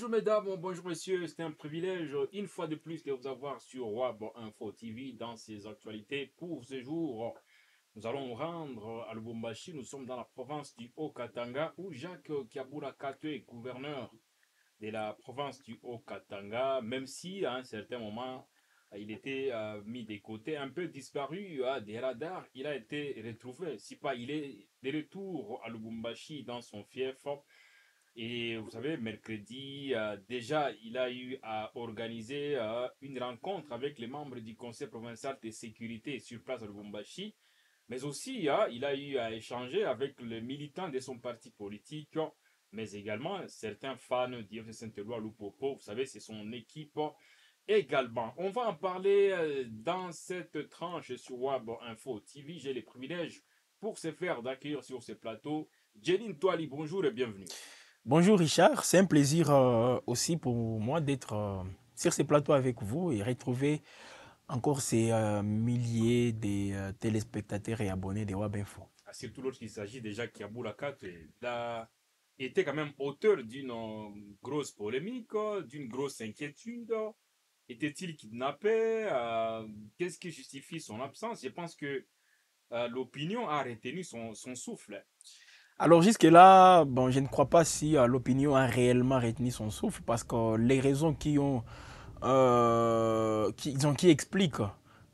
Bonjour mesdames, bonjour messieurs, c'est un privilège une fois de plus de vous avoir sur WAB Info TV dans ses actualités. Pour ce jour, nous allons rendre à Lubumbashi, nous sommes dans la province du Haut-Katanga où Jacques Kiabula Katwe, gouverneur de la province du Haut-Katanga, même si à un certain moment il était mis de côté, un peu disparu des radars, il a été retrouvé. Si pas, il est de retour à Lubumbashi dans son fief. Et vous savez, mercredi, déjà, il a eu à organiser une rencontre avec les membres du Conseil provincial de sécurité sur place à Lubumbashi. Mais aussi, il a eu à échanger avec les militants de son parti politique, mais également certains fans d'IFC Saint-Éloi Lupopo. Vous savez, c'est son équipe également. On va en parler dans cette tranche sur WAB Info TV. J'ai le privilège pour ce faire d'accueillir sur ce plateau Jeline Toali. Bonjour et bienvenue. Bonjour Richard, c'est un plaisir aussi pour moi d'être sur ce plateau avec vous et retrouver encore ces milliers de téléspectateurs et abonnés de WAB Info. Surtout lorsqu'il s'agit déjà Kiaboula 4, il a été quand même auteur d'une grosse polémique, d'une grosse inquiétude. Était-il kidnappé? Qu'est-ce qui justifie son absence? Je pense que l'opinion a retenu son souffle. Alors jusque-là, bon, je ne crois pas si l'opinion a réellement retenu son souffle parce que les raisons qui expliquent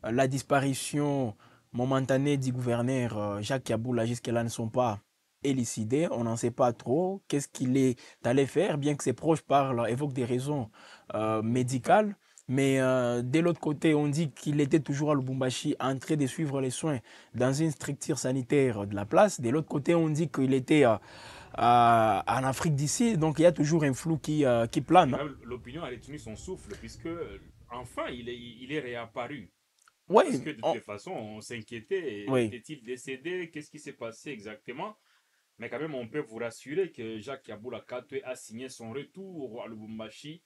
la disparition momentanée du gouverneur Jacques Kaboula jusque-là ne sont pas élucidées. On n'en sait pas trop. Qu'est-ce qu'il est allé faire, bien que ses proches parlent, évoquent des raisons médicales. Mais de l'autre côté, on dit qu'il était toujours à Lubumbashi en train de suivre les soins dans une structure sanitaire de la place. De l'autre côté, on dit qu'il était en Afrique d'ici. Donc il y a toujours un flou qui plane. L'opinion a retenu son souffle puisque enfin il est réapparu. Parce Oui, que de toute façon, on s'inquiétait. oui. Était-il décédé? Qu'est-ce qui s'est passé exactement? Mais quand même, on peut vous rassurer que Jacques Yaboula Katwe a signé son retour à Lubumbashi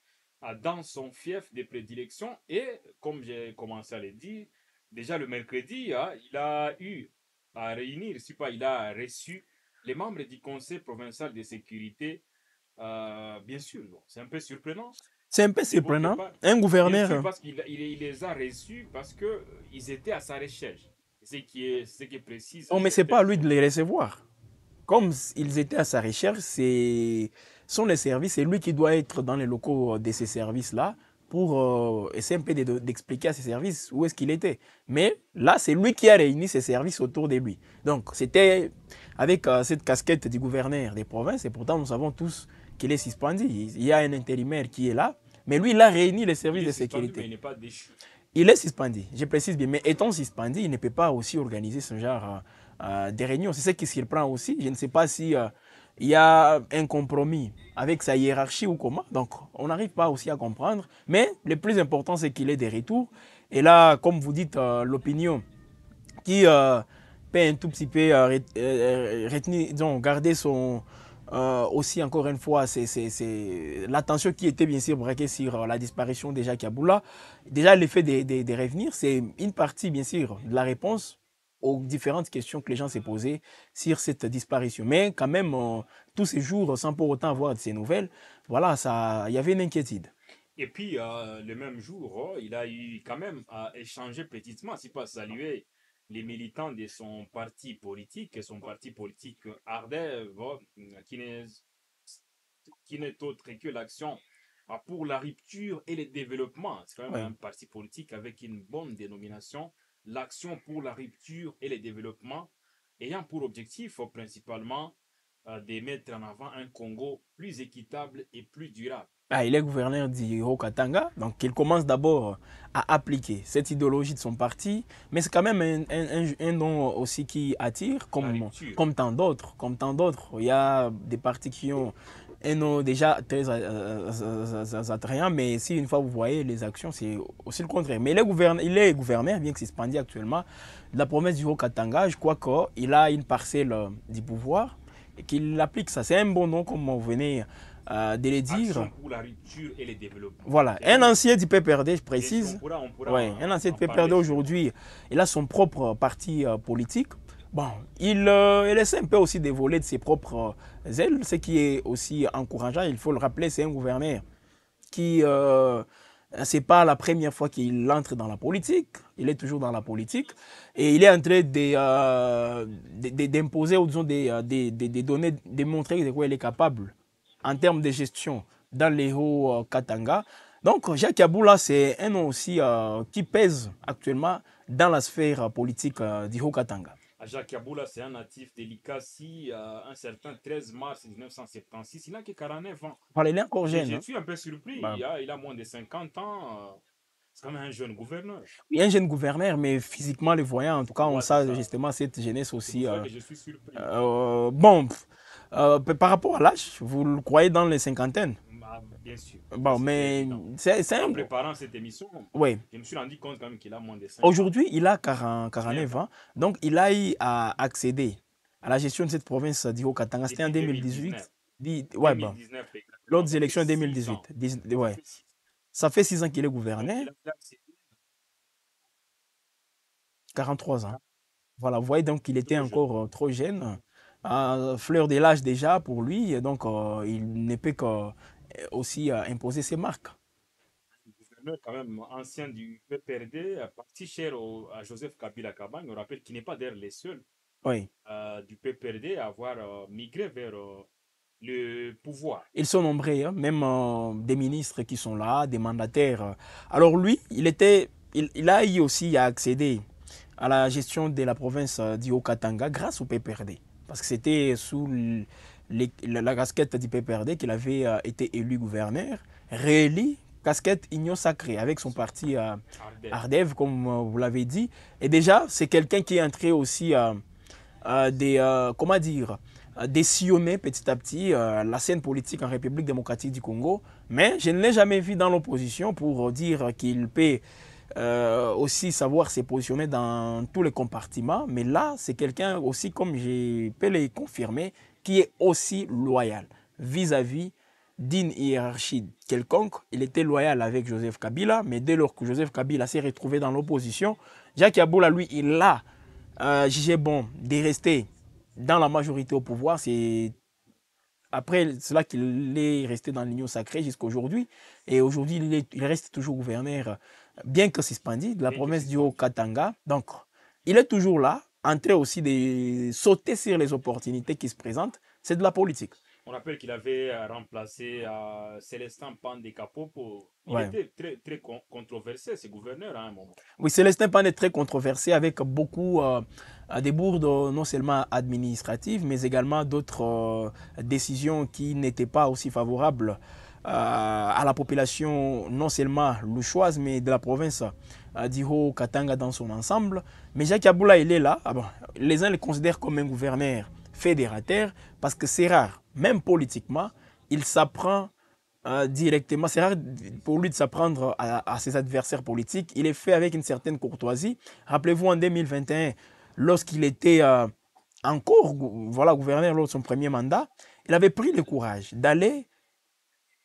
dans son fief de prédilection. Et comme j'ai commencé à le dire, déjà le mercredi, il a eu à réunir, si pas, il a reçu les membres du Conseil provincial de sécurité. Bien sûr, bon, c'est un peu surprenant. C'est un peu De votre surprenant. part, Un bien sûr, gouverneur. parce qu'il les a reçus parce qu'ils étaient à sa recherche. Ce qui précise Oh, mais c'est pas à certaines lui de sources. les recevoir. Comme ils étaient à sa recherche, sont les services. C'est lui qui doit être dans les locaux de ces services-là pour essayer un peu d'expliquer à ces services où est-ce qu'il était. Mais là, c'est lui qui a réuni ces services autour de lui. Donc, c'était avec cette casquette du gouverneur des provinces, et pourtant nous savons tous qu'il est suspendu. Il y a un intérimaire qui est là, mais lui, il a réuni les Il services est de suspendu, mais sécurité. il n'est pas déchu. Il est suspendu, je précise bien, mais étant suspendu, il ne peut pas aussi organiser ce genre de réunion. C'est ce qui s'y prend aussi. Je ne sais pas si il y a un compromis avec sa hiérarchie ou comment. Donc, on n'arrive pas aussi à comprendre. Mais le plus important, c'est qu'il est de retour. Et là, comme vous dites, l'opinion qui peut un tout petit peu retenir, disons, garder son, aussi encore une fois, c'est l'attention qui était bien sûr braquée sur la disparition de Jacques Kaboula. Déjà, l'effet de revenir, c'est une partie bien sûr de la réponse aux différentes questions que les gens s'est posées sur cette disparition. Mais quand même, tous ces jours, sans pour autant avoir de ces nouvelles, voilà, ça, il y avait une inquiétude. Et puis, le même jour, il a eu quand même à échanger petitement, si pas saluer les militants de son parti politique Ardev, qui n'est qui n'est autre que l'action pour la rupture et le développement. C'est quand même Ouais. un parti politique avec une bonne dénomination, l'action pour la rupture et le développement, ayant pour objectif principalement de mettre en avant un Congo plus équitable et plus durable. Ah, il est gouverneur du Haut-Katanga, donc il commence d'abord à appliquer cette idéologie de son parti, mais c'est quand même un nom aussi qui attire, La rupture. comme tant d'autres. Comme tant d'autres, il y a des partis qui ont un nom déjà très attrayant, mais si une fois vous voyez les actions, c'est aussi le contraire. Mais il est gouverneur, bien que c'est suspendu actuellement, de la province du Haut-Katanga. Je crois qu'il a une parcelle du pouvoir et qu'il applique ça. C'est un bon nom, comme vous venez de le dire. Action pour la rupture et le développement. Voilà, un ancien du PPRD, je précise. On pourra Ouais, un ancien du PPRD parler. aujourd'hui, il a son propre parti politique. Bon, il essaie un peu aussi de voler de ses propres ailes, ce qui est aussi encourageant. Il faut le rappeler, c'est un gouverneur qui, c'est pas la première fois qu'il entre dans la politique, il est toujours dans la politique, et il est en train d'imposer, ou disons, des données, de montrer de quoi il est capable en termes de gestion dans les hauts Katanga. Donc, Jacques Yaboula, c'est un nom aussi qui pèse actuellement dans la sphère politique du Haut-Katanga. Jacques Yaboula, c'est un natif de l'Ikasi, un certain 13 mars 1976. Il n'a que 49 ans. Voilà, il est encore Et jeune. je Hein? suis un peu surpris. Bah, Il a moins de 50 ans. C'est quand même un jeune gouverneur. il est un jeune gouverneur, mais physiquement, le voyant, en tout cas, on Ouais, c'est sait ça. justement cette jeunesse C'est pour aussi. ça que je suis surpris. Bon, par rapport à l'âge, vous le croyez dans les cinquantaines? Ah, bien sûr. Bon, C'était mais évident. c'est En un... préparant cette émission, Oui. je me suis rendu compte quand même qu'il a moins de 5 ans. Aujourd'hui, il a 9 49 ans. ans, donc il a eu à accéder à la gestion de cette province du Haut-Katanga. C'était en Depuis 2019. 2018. Ouais, bon, 2019 exactement. lors des Ça fait élections en 6 ans. 2018. Ça Ouais. fait 6 ans. Ça fait 6 ans qu'il est Donc, gouverneur, il a accédé 43 ans. à Voilà, vous voyez donc qu'il était trop jeune. encore trop jeune, fleur de l'âge déjà pour lui, et donc il ne peut que aussi imposer ses marques. Le gouverneur, quand même, ancien du PPRD, parti cher à Joseph Kabila Kabange. On rappelle qu'il n'est pas d'ailleurs les seuls Oui, du PPRD à avoir migré vers le pouvoir. ils sont nombreux, hein, même des ministres qui sont là, des mandataires. Alors lui, il a eu aussi à accéder à la gestion de la province du Haut-Katanga grâce au PPRD. Parce que c'était sous la casquette du PPRD qu'il avait été élu gouverneur, réélu, casquette Union Sacrée, avec son parti Ardève. Ardev, comme vous l'avez dit. Et déjà, c'est quelqu'un qui est entré aussi comment dire, des sillonner petit à petit la scène politique en République démocratique du Congo. Mais je ne l'ai jamais vu dans l'opposition pour dire qu'il peut aussi savoir se positionner dans tous les compartiments. Mais là, c'est quelqu'un aussi, comme je peux le confirmer, qui est aussi loyal vis-à-vis d'une hiérarchie quelconque. Il était loyal avec Joseph Kabila, mais dès lors que Joseph Kabila s'est retrouvé dans l'opposition, Jacques Yaboula, lui, il a jugé bon de rester dans la majorité au pouvoir. C'est après cela qu'il est resté dans l'Union sacrée jusqu'à aujourd'hui. Et aujourd'hui, il reste toujours gouverneur, bien que suspendu, de la Bien que province du suspendu. Haut-Katanga. Donc, il est toujours là, en train aussi de sauter sur les opportunités qui se présentent. C'est de la politique. On rappelle qu'il avait remplacé Célestin Pandé-Capopo. Il Ouais. était très controversé, ce gouverneur, à un moment. Oui, Célestin Pan est très controversé avec beaucoup de bourdes non seulement administratives, mais également d'autres décisions qui n'étaient pas aussi favorables à la population non seulement louchoise, mais de la province du Haut-Katanga dans son ensemble. Mais Jacques Yaboula, il est là. Ah bon, les uns le considèrent comme un gouverneur fédérateur parce que c'est rare, même politiquement, il s'apprend directement. C'est rare pour lui de s'apprendre à ses adversaires politiques. Il est fait avec une certaine courtoisie. Rappelez-vous en 2021, lorsqu'il était encore voilà, gouverneur lors de son premier mandat, il avait pris le courage d'aller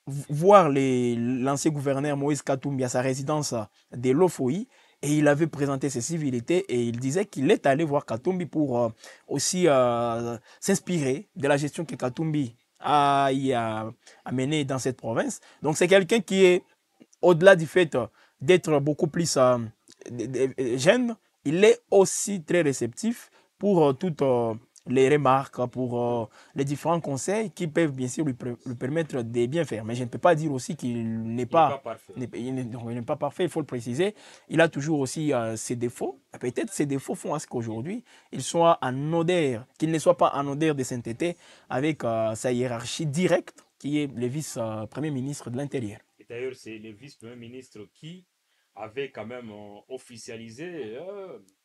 voir l'ancien gouverneur Moïse Katumbi à sa résidence de Lofoï et il avait présenté ses civilités et il disait qu'il est allé voir Katumbi pour aussi s'inspirer de la gestion que Katumbi a mené dans cette province. Donc c'est quelqu'un qui est, au-delà du fait d'être beaucoup plus jeune, il est aussi très réceptif pour toutes les remarques, pour les différents conseils qui peuvent bien sûr lui permettre de bien faire. Mais je ne peux pas dire aussi qu'il n'est Il n'est pas pas, parfait. il n'est pas parfait, il faut le préciser. Il a toujours aussi ses défauts. Peut-être ses défauts font à ce qu'aujourd'hui, il soit en odeur, qu'il ne soit pas en odeur de sainteté avec sa hiérarchie directe, qui est le vice-premier ministre de l'Intérieur. Et d'ailleurs, c'est le vice-premier ministre qui avait quand même officialisé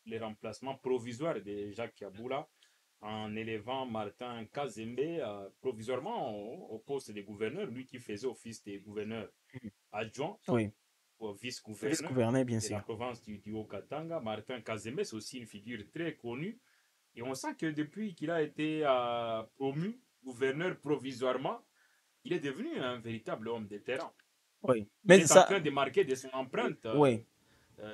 les remplacements provisoires de Jacques Yaboula en élevant Martin Kazembe provisoirement au poste de gouverneur, lui qui faisait office de gouverneur adjoint Oui, ou vice-gouverneur vice-gouverneur, bien de la sûr. province du Haut-Katanga. Martin Kazembe, c'est aussi une figure très connue. Et on sent que depuis qu'il a été promu gouverneur provisoirement, il est devenu un véritable homme de terrain. Oui. Il Mais est en ça, train de marquer de son empreinte oui.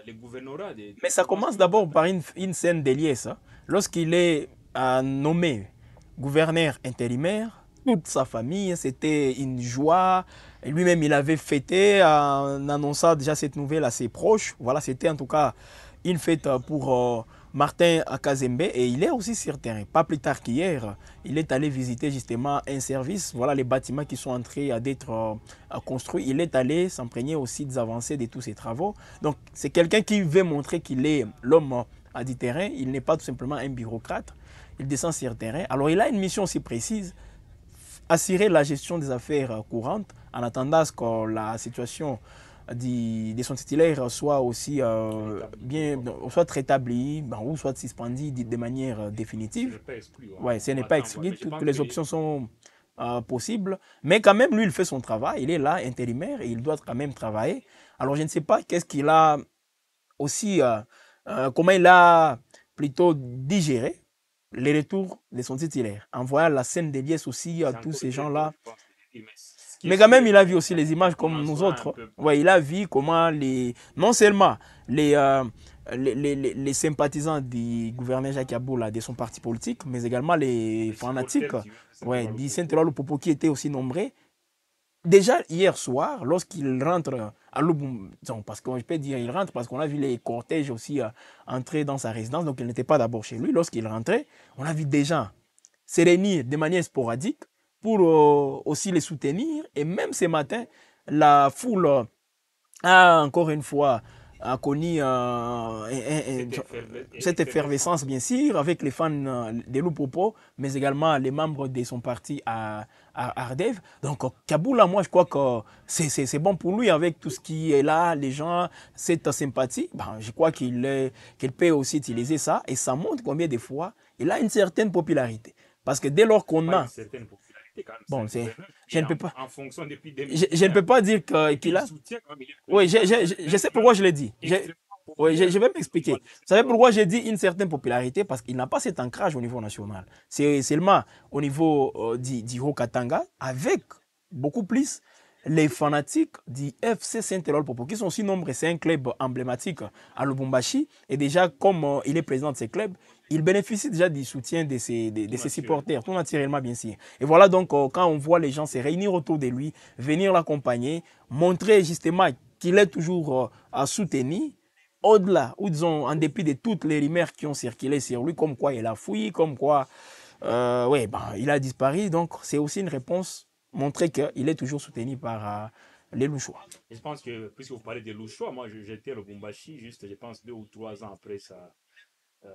les gouvernorats de Mais la ça province commence du d'abord par Haut-Katanga. une scène déliesse. Hein. Lorsqu'il est nommé gouverneur intérimaire, toute sa famille, c'était une joie. Et lui-même, il avait fêté en annonçant déjà cette nouvelle à ses proches. Voilà, c'était en tout cas une fête pour Martin Akazembe et il est aussi sur terrain. Pas plus tard qu'hier, il est allé visiter justement un service. Voilà les bâtiments qui sont en train d'être construits. Il est allé s'imprégner aussi des avancées de tous ces travaux. Donc, c'est quelqu'un qui veut montrer qu'il est l'homme du terrain. Il n'est pas tout simplement un bureaucrate. Il descend sur le terrain. Alors, il a une mission aussi précise, assurer la gestion des affaires courantes en attendant à ce que la situation de son titulaire soit aussi bien, soit rétablie ou soit suspendue de manière définitive. Ouais, ce n'est pas exclu, toutes les options sont possibles, mais quand même, lui, il fait son travail, il est là, intérimaire, et il doit quand même travailler. Alors, je ne sais pas qu'est-ce qu'il a aussi, comment il a plutôt digéré les retours de son titulaire, en voyant la scène des liesses aussi à tous ces gens-là. Mais quand même, il a vu aussi les images comme nous autres. Ouais, il a vu comment non seulement les, les sympathisants du gouverneur Jacques Yaboula, de son parti politique, mais également les fanatiques ouais, du Saint-Éloi Lupopo qui étaient aussi nombreux. Déjà hier soir, lorsqu'il rentre à Lubumbashi, parce qu'on peut dire il rentre parce qu'on a vu les cortèges aussi entrer dans sa résidence, donc il n'était pas d'abord chez lui. Lorsqu'il rentrait, on a vu des gens se réunir de manière sporadique pour aussi les soutenir. Et même ce matin, la foule a encore une fois connu cette effervescence, bien sûr, avec les fans de Lupopo, mais également les membres de son parti à Ardev. Donc, Kaboula, moi, je crois que c'est bon pour lui avec tout ce qui est là, les gens, cette sympathie. Ben, je crois qu'il peut aussi utiliser ça et ça montre combien de fois il a une certaine popularité. Parce que dès lors qu'on a... Bon, je ne peux pas. Je ne peux pas dire qu'il a. Oui, je sais pourquoi je l'ai dit. Oui, je vais m'expliquer. Vous savez pourquoi j'ai dit une certaine popularité? Parce qu'il n'a pas cet ancrage au niveau national. C'est seulement au niveau du Haut-Katanga, avec beaucoup plus les fanatiques du FC Saint-Éloi Popo, qui sont aussi nombreux. C'est un club emblématique à Lubumbashi. Et déjà, comme il est président de ce club, il bénéficie déjà du soutien de ses supporters, tout naturellement bien sûr. Et voilà donc quand on voit les gens se réunir autour de lui, venir l'accompagner, montrer justement qu'il est toujours à soutenir, au-delà, ou disons en dépit de toutes les rumeurs qui ont circulé sur lui, comme quoi il a fui, comme quoi ouais, ben, il a disparu. Donc c'est aussi une réponse, montrer qu'il est toujours soutenu par les Louchois. Et je pense que, puisque vous parlez des Louchois, moi j'étais à Lubumbashi juste, je pense, 2 ou 3 ans après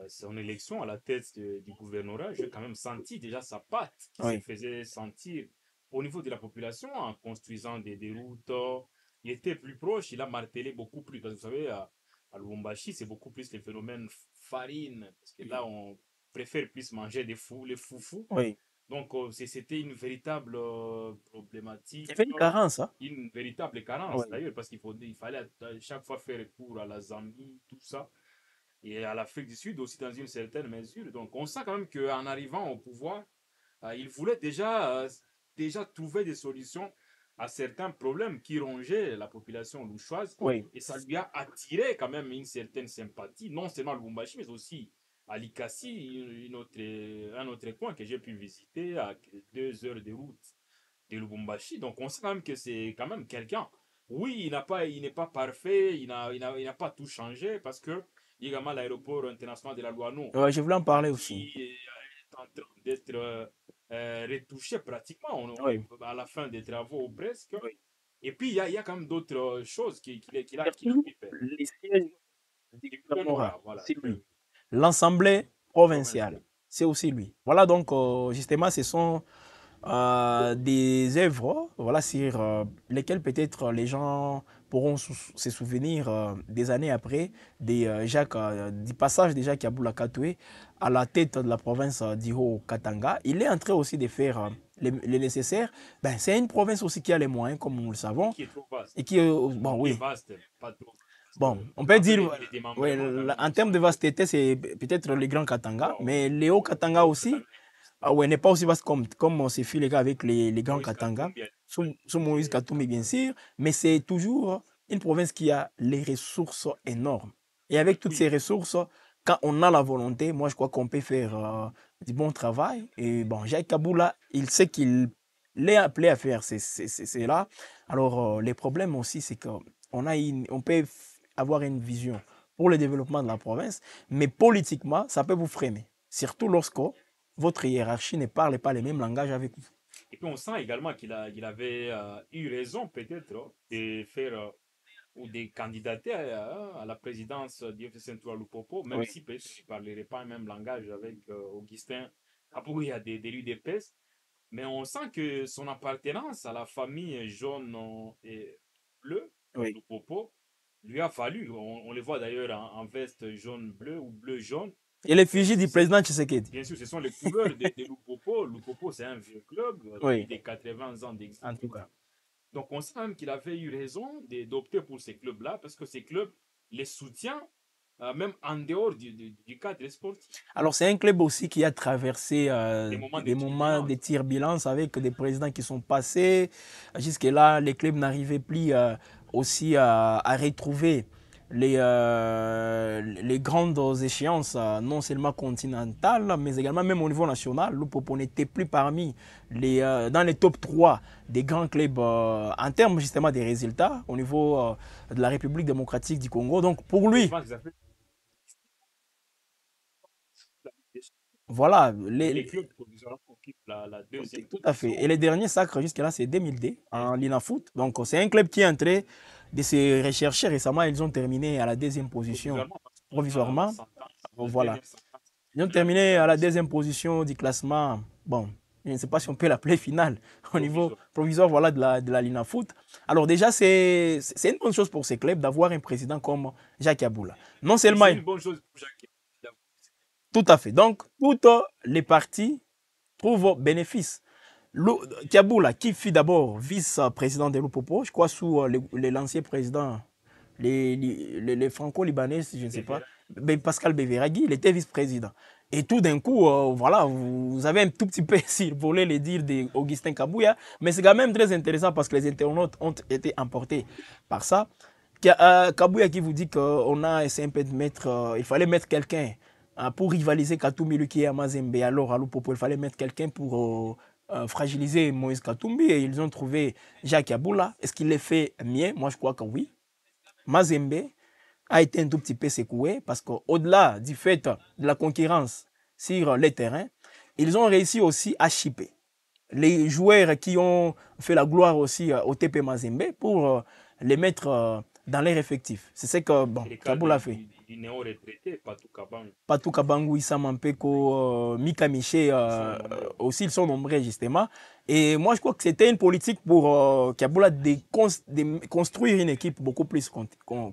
son élection à la tête du gouvernorat. J'ai quand même senti déjà sa patte qui se faisait sentir au niveau de la population en construisant des routes. Il était plus proche, il a martelé beaucoup plus. Parce que vous savez, à Lubumbashi, c'est beaucoup plus le phénomène farine. Parce que là, on préfère plus manger les foufous. Oui. Donc, c'était une véritable problématique. Il y avait une carence. Hein? Une véritable carence, d'ailleurs, parce il fallait à chaque fois faire recours à la Zambie, tout ça. Et à l'Afrique du Sud aussi dans une certaine mesure. Donc, on sent quand même qu'en arrivant au pouvoir, il voulait déjà trouver des solutions à certains problèmes qui rongeaient la population louchoise. Oui. Et ça lui a attiré quand même une certaine sympathie, non seulement à Lubumbashi, mais aussi à Likasi, un autre coin que j'ai pu visiter à 2 heures de route de Lubumbashi. Donc on sait quand même que c'est quand même quelqu'un. Oui, il n'est pas parfait, il n'a pas tout changé parce que il y a également l'aéroport international de la Louano. Ouais, je voulais en parler aussi. Qui est en train d'être retouché pratiquement à la fin des travaux presque. Oui. Et puis il y a quand même d'autres choses qu'il a fait. Les sièges du gouvernorat, voilà. C'est lui. L'Assemblée provinciale, c'est aussi lui. Voilà donc justement ce sont des œuvres voilà, sur lesquelles peut-être les gens pourront se souvenir des années après du passage de Jacques Yaboula Katoué à la tête de la province du Haut-Katanga. Il est en train aussi de faire le nécessaire. Ben, c'est une province aussi qui a les moyens, comme nous le savons. Qui est trop vaste. Et qui est, bon, oui. Vaste, pas trop. Bon, on peut dire, ouais, en termes de vasteté, c'est peut-être le Grand Katanga, mais le Haut-Katanga aussi, ouais, n'est pas aussi vaste comme c'est fait les gars avec les grands Katanga, sous Moïse Katumbi bien sûr, mais c'est toujours une province qui a les ressources énormes. Et avec toutes ces ressources, quand on a la volonté, moi je crois qu'on peut faire du bon travail. Et bon, Jacques Kaboula, il sait qu'il est appelé à faire cela. Alors, les problèmes aussi, c'est qu'on on peut avoir une vision pour le développement de la province, mais politiquement, ça peut vous freiner. Surtout lorsque votre hiérarchie ne parle pas le même langage avec vous. Et puis on sent également il avait eu raison peut-être de faire ou de candidater à la présidence d'IFC Central Lupopo, même Oui. si peut-être il ne parlerait pas le même langage avec Augustin Abouya de l'UDPS. Mais on sent que son appartenance à la famille jaune et bleue de Oui. Lupopo lui a fallu. On le voit d'ailleurs en veste jaune-bleu ou bleu-jaune. Et l'effigie du président Tshisekedi. Bien sûr, ce sont les couleurs de Lupopo. Lupopo, c'est un vieux club, plus Oui, de 80 ans en tout d'existence. cas. Donc, on sent même qu'il avait eu raison d'opter pour ces clubs-là, parce que ces clubs les soutiennent, même en dehors du cadre sportif. Alors, c'est un club aussi qui a traversé Des moments de des moments de turbulence. turbulence avec des présidents qui sont passés. Jusque-là, les clubs n'arrivaient plus aussi à retrouver les grandes échéances, non seulement continentales, mais également même au niveau national. Lupopo n'était plus parmi dans les top 3 des grands clubs en termes justement des résultats au niveau de la République démocratique du Congo. Donc, pour Je lui, pense qu'ils avaient voilà, et les clubs provisoirement occupent la deuxième tout à fait. Et position. les derniers sacres jusque-là, c'est 2000D Et en Linafoot. Donc, c'est un club qui est en train de se rechercher. Récemment, ils ont terminé à la deuxième position provisoirement, parce qu'ils ont la provisoirement. sentence, la Voilà. dernière sentence Ils ont de la terminé à la condamnation deuxième position du classement. Bon, je ne sais pas si on peut l'appeler finale au niveau provisoire. provisoire voilà, de la Linafoot. Alors, déjà, c'est une bonne chose pour ces clubs d'avoir un président comme Jacques Aboula. Non Oui, seulement, c'est une bonne chose pour Jacques. tout à fait. Donc, toutes les parties trouvent bénéfice. Kiaboula, qui fut d'abord vice-président de l'Upopo, je crois sous l'ancien président, les franco-libanais, je ne sais pas, Pascal Beveragui, il était vice-président. Et tout d'un coup, voilà, vous avez un tout petit peu, si vous voulez le dire, d'Augustin Kabouya, mais c'est quand même très intéressant parce que les internautes ont été emportés par ça. Kabouya qui vous dit qu'on a essayé un peu de mettre, il fallait mettre quelqu'un pour rivaliser Katumbi, qui est à Mazembe. Alors, à l'Upopo, il fallait mettre quelqu'un pour fragiliser Moïse Katumbi et ils ont trouvé Jacques Aboula. Est-ce qu'il l'a fait mieux? Moi, je crois que oui. Mazembe a été un tout petit peu secoué parce qu'au-delà du fait de la concurrence sur les terrains, ils ont réussi aussi à chipper les joueurs qui ont fait la gloire aussi au TP Mazembe pour les mettre dans leur effectif. C'est ce que bon, C'est le cas Kaboul a fait. du néo-retraité, Patou Kabang. Patou Kabangou, Issa Mampeko, Mika Miché Ils sont nombreux. aussi, ils sont nombreux justement. Et moi, je crois que c'était une politique pour Kaboula de construire une équipe beaucoup plus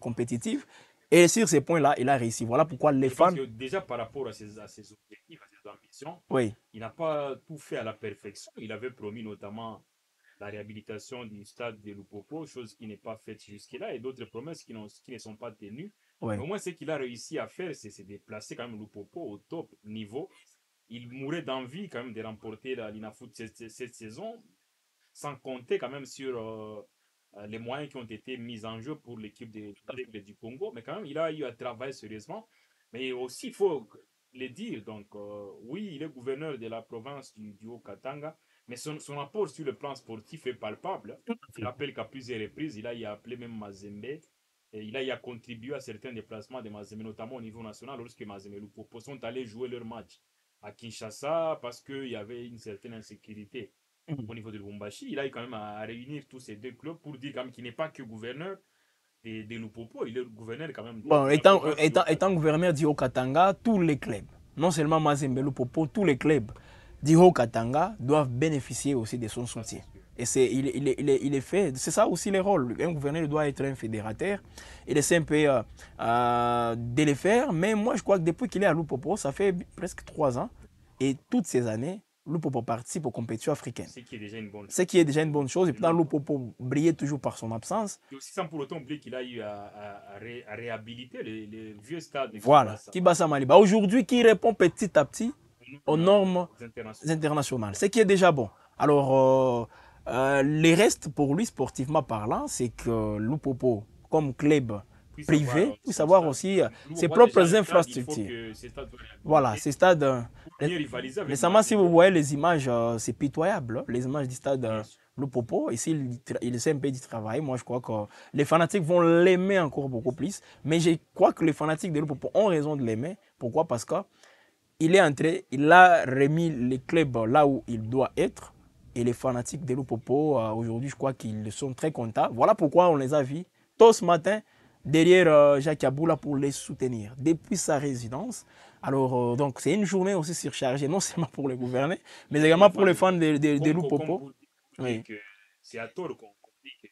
compétitive. Et sur ces points-là, il a réussi. Voilà pourquoi les Je pense fans. que déjà par rapport à ses objectifs, à ses ambitions, Oui, il n'a pas tout fait à la perfection. Il avait promis notamment la réhabilitation du stade de Lupopo, chose qui n'est pas faite jusque-là, et d'autres promesses qui ne sont pas tenues. oui. Mais au moins, ce qu'il a réussi à faire, c'est de placer quand même Lupopo au top niveau. Il mourait d'envie quand même de remporter la Linafoot cette saison, sans compter quand même sur les moyens qui ont été mis en jeu pour l'équipe du Congo. Mais quand même, il a eu à travailler sérieusement. Mais aussi, il faut le dire, donc oui, il est gouverneur de la province du Haut-Katanga, mais son apport sur le plan sportif est palpable. Je rappelle qu'à plusieurs reprises, il a y appelé même Mazembe. Et il a y a contribué à certains déplacements de Mazembe, notamment au niveau national, lorsque Mazembe et Lupopo sont allés jouer leur match à Kinshasa parce qu'il y avait une certaine insécurité au niveau de Lubumbashi. Il a eu quand même à réunir tous ces deux clubs pour dire quand même qu'il n'est pas que gouverneur de Lupopo, il est gouverneur quand même Bon, de la province du étant gouverneur du Haut-Katanga, tous les clubs, non seulement Mazembe Lupopo, tous les clubs du Haut-Katanga doivent bénéficier aussi de son Ça, c'est soutien. sûr. Et il est fait, c'est ça aussi le rôle. Un gouverneur doit être un fédérateur. Il essaie un peu de le faire, mais moi je crois que depuis qu'il est à Lupopo, ça fait presque 3 ans. Et toutes ces années, Lupopo participe aux compétitions africaines. Ce qui est déjà une bonne Ce chose. qui est déjà une bonne chose. Et pourtant, Lupopo brillait toujours par son absence. Et aussi sans pour autant oublier qu'il a eu à réhabiliter les vieux stades de Voilà, Kibasa. Kibasa Maliba. Aujourd'hui, qui répond petit à petit aux normes Internationaux. internationales, ce qui est déjà bon. Alors, les restes pour lui, sportivement parlant, c'est que Lupopo, comme club Puisse privé, avoir puisse son avoir stade. aussi Nous, on ses voit déjà propres le stade, il faut infrastructures. que ces stades soient Voilà, réhabilités ces stades. pour mieux rivaliser avec Récemment, si vous Mazembe. voyez les images, c'est pitoyable. Les images du stade Bien sûr. le Popo, et il essaie un peu d'y travailler, moi je crois que les fanatiques vont l'aimer encore beaucoup plus. Mais je crois que les fanatiques de le Popo ont raison de l'aimer. Pourquoi? Parce que il est entré, il a remis les clubs là où il doit être. Et les fanatiques de Lupopo, aujourd'hui, je crois qu'ils sont très contents. Voilà pourquoi on les a vus tôt ce matin derrière Jacques Aboula pour les soutenir depuis sa résidence. Alors, donc, c'est une journée aussi surchargée, non seulement pour les gouverneurs, mais Mais également pour enfin, les fans de comme Lupopo. vous dites Oui, que c'est à tort qu'on dit que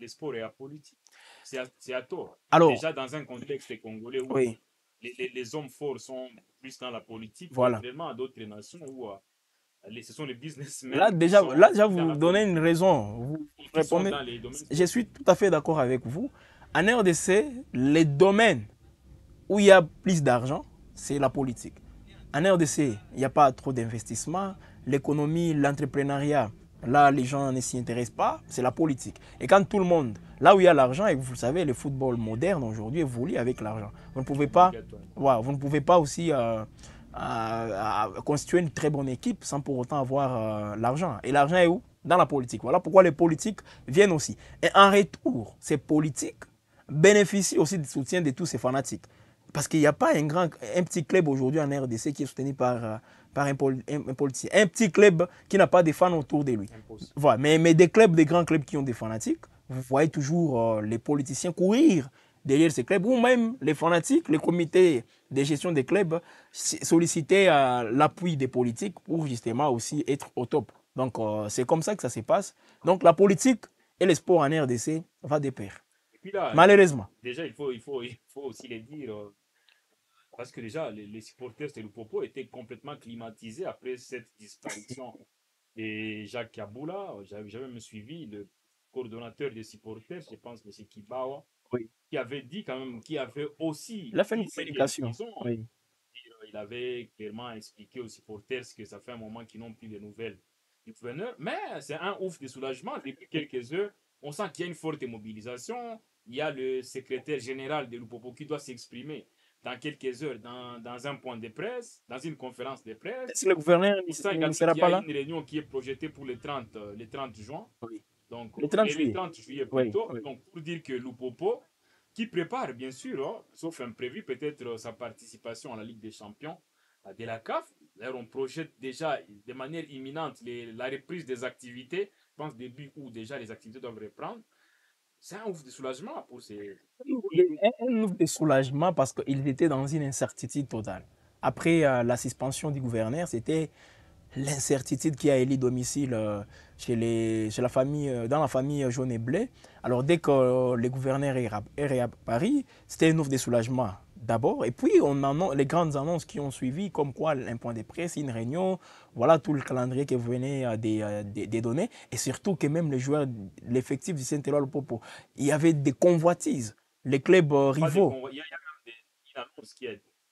le sport est apolitique. C'est à tort. alors, Déjà dans un contexte congolais où oui, les hommes forts sont plus dans la politique, voilà. contrairement à d'autres nations où ce sont les Là, businessmen déjà, là, déjà, dans vous la donnez politique une raison. Vous et qui sont répondez. dans les domaines Je sportifs. suis tout à fait d'accord avec vous. En RDC, les domaines où il y a plus d'argent, c'est la politique. En RDC, il n'y a pas trop d'investissement. L'économie, l'entrepreneuriat, là, les gens ne s'y intéressent pas. C'est la politique. Et quand tout le monde, là où il y a l'argent, et vous le savez, le football moderne aujourd'hui évolue avec l'argent. Vous ne pouvez pas, Obligatoire. ouais, vous ne pouvez pas aussi constituer une très bonne équipe sans pour autant avoir l'argent. Et l'argent est où? Dans la politique. Voilà pourquoi les politiques viennent aussi. Et en retour, ces politiques bénéficient aussi du soutien de tous ces fanatiques. Parce qu'il n'y a pas un petit club aujourd'hui en RDC qui est soutenu par un politicien. Un petit club qui n'a pas de fans autour de lui. Impossible. Voilà. Mais des clubs, des grands clubs qui ont des fanatiques, vous voyez toujours les politiciens courir derrière ces clubs, ou même les fanatiques, les comités de gestion des clubs, solliciter l'appui des politiques pour justement aussi être au top. Donc c'est comme ça que ça se passe. Donc la politique et le sport en RDC va de pair. Et puis là, Malheureusement. déjà, il faut aussi les dire, parce que déjà, les supporters de Lupopo étaient complètement climatisés après cette disparition. Et Jacques Kaboula, j'avais même suivi le coordonnateur des supporters, je pense, M. Kibawa, Oui. qui avait dit quand même, qui avait aussi Il a fait une dit ce communication. qu'ils ont. Oui. Il avait clairement expliqué aux supporters que ça fait un moment qu'ils n'ont plus de nouvelles du gouverneur. Mais c'est un ouf de soulagement. Depuis quelques heures, on sent qu'il y a une forte mobilisation. Il y a le secrétaire général de l'Upopo qui doit s'exprimer dans quelques heures dans un point de presse, dans une conférence de presse. Si le gouverneur On sent ne également sera qu'il y a pas là? une réunion qui est projetée pour le 30 juin, Oui. donc, Le 30 le juillet. 30 juillet Oui. plutôt. Oui. Donc, pour dire que l'Upopo, qui prépare bien sûr, sauf imprévu, peut-être sa participation à la Ligue des Champions de la CAF. D'ailleurs, on projette déjà de manière imminente la reprise des activités. Je pense début août déjà les activités doivent reprendre. C'est un ouf de soulagement pour ces. Un ouf de soulagement parce qu'ils étaient dans une incertitude totale. Après la suspension du gouverneur, c'était l'incertitude qui a élu domicile chez la famille, dans la famille jaune et bleu. Alors dès que le gouverneur est à Paris, c'était une offre de soulagement d'abord. Et puis les grandes annonces qui ont suivi, comme quoi un point de presse, une réunion, voilà tout le calendrier que vous venez de donner. Et surtout que même les joueurs, l'effectif du Saint-Éloi Popo, il y avait des convoitises. Les clubs Pas des rivaux. il y a même une annonce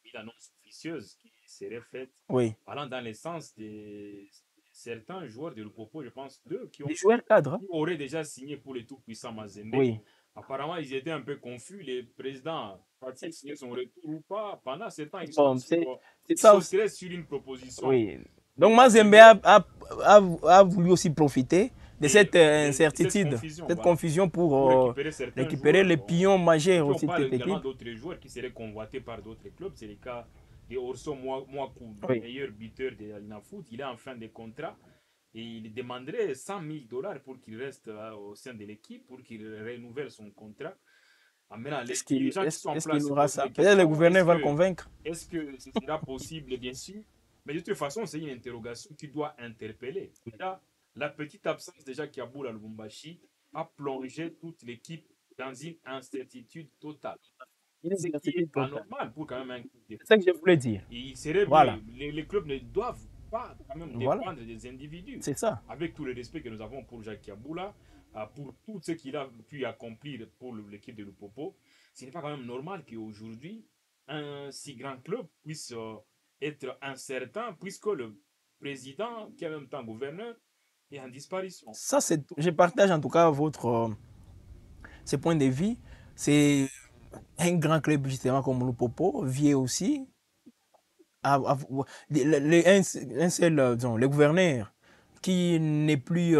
une annonce officieuse qui serait faite Oui. allant dans le sens de certains joueurs de l'Upopo, je pense, deux, Des joueurs cadres. qui auraient déjà signé pour les tout-puissants Mazembe. Oui. Apparemment, ils étaient un peu confus. Les présidents partis signer son retour ou pas. Pendant ce temps, Bon, c'est ils ça aussi. sauteraient sur une proposition. Oui. Donc Mazembe a voulu aussi profiter de cette incertitude, cette Voilà, confusion pour pour récupérer certains récupérer joueurs. les pions Et majeurs puis on aussi de parle cette également équipe. d'autres joueurs qui seraient convoités par d'autres clubs. C'est le cas de Orso Mwaku, Oui. meilleur buteur de l'Alina Foot. Il est en fin de contrat et il demanderait 100 000 dollars pour qu'il reste au sein de l'équipe, pour qu'il renouvelle son contrat. Ah, maintenant, les gens qui sont en Est-ce qu'il place se aura posent ça? des Peut-être le questions. gouverneur va le convaincre. Est-ce que ce sera possible? Bien sûr. Mais de toute façon, c'est une interrogation qui doit interpeller. Là, la petite absence déjà Kiaboul à Lubumbashi a plongé toute l'équipe dans une incertitude totale. Ce qui est anormal pour quand même un club de C'est ça que je voulais dire. Et il serait Voilà. mieux. Les clubs ne doivent pas quand même Voilà. dépendre des individus. C'est ça. Avec tout le respect que nous avons pour Jacques Kiaboula, pour tout ce qu'il a pu accomplir pour l'équipe de Lupopo, ce n'est pas quand même normal qu'aujourd'hui, un si grand club puisse être incertain, puisque le président, qui est en même temps gouverneur, est en disparition. Ça, je partage en tout cas ce point de vue. C'est un grand club justement comme le Popo, vieux aussi. Un seul, disons, le gouverneur qui n'est plus,